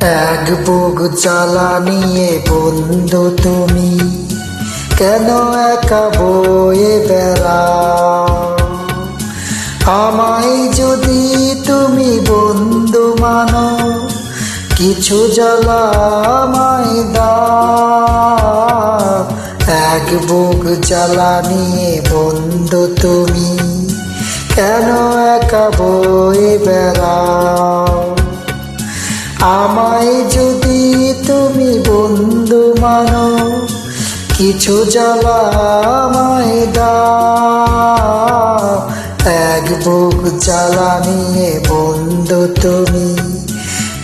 এক বুক জ্বালা নিয়ে বন্ধু তুমি কেন একা বয়ে বেড়াও? আমায় যদি তুমি বন্ধু মানো, কিছু জ্বালা আমায় দাও। এক বুক জ্বালা নিয়ে বন্ধু তুমি কেন একা বয়ে বেড়াও? আমায় যদি তুমি বন্ধু মানো, কিছু জ্বালা আমায় দাও। এক বুক জ্বালা নিয়ে বন্ধু তুমি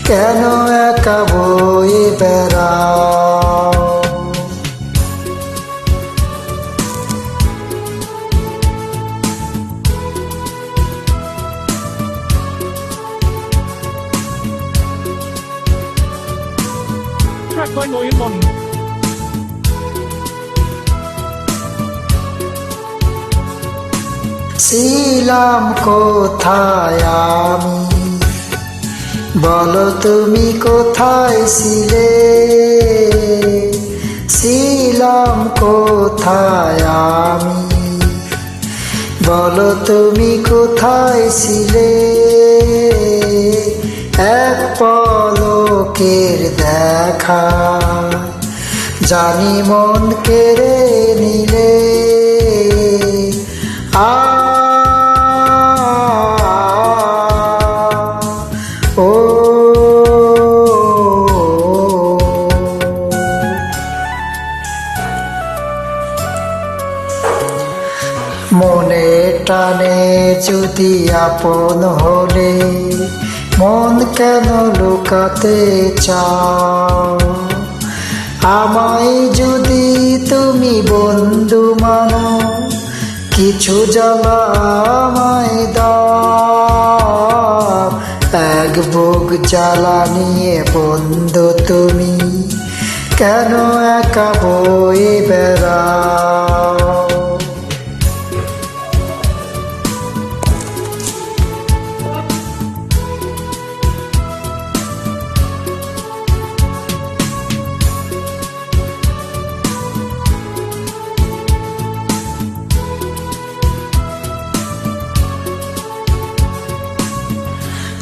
কেন একা বয়ে বেড়াও? Track by Noyamon. ছিলাম কোথায় আমি, বলো তুমি কোথায় ছিলে? ছিলাম কোথায় আমি, বলো তুমি কোথায় ছিলে? এক পলকের দেখা জানি মন কেড়ে নিলে। ও মনে টানে যদি আপন হলে, মন কেন লুকাতে চাও? আমায় যদি তুমি বন্ধু মানো, কিছু জ্বালা আমায় দাও। এক বুক জ্বালা নিয়ে বন্ধু তুমি কেন একা বয়ে বেড়াও?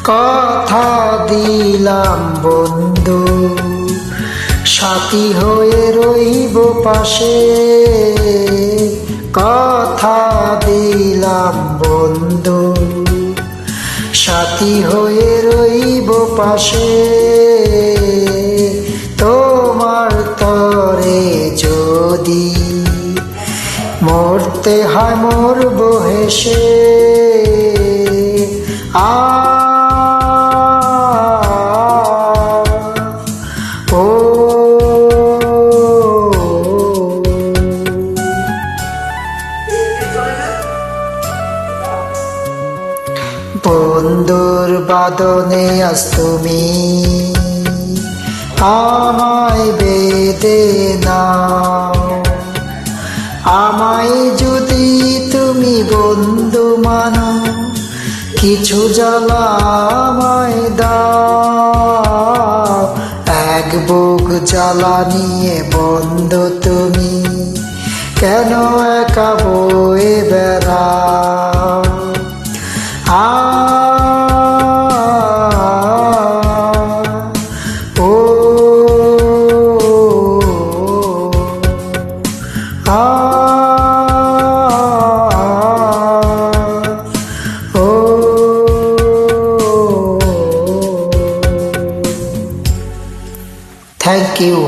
কথা দিলাম বন্ধু, সাথী হয়ে রইব পাশে। কথা দিলাম বন্ধু, সাথী হয়ে রইব পাশে। তোমার তরে যদি মরতে হয় মরব হেসে। ও বন্ধুর বাদনে আজ তুমি আমায় বেঁধে নাও। আমায় যদি তুমি বন্ধু মানো, কিছু জ্বালা আমায় দাও। এক বুক জ্বালা নিয়ে বন্ধু তুমি কেন একা বয়ে বেড়াও? ও Thank you.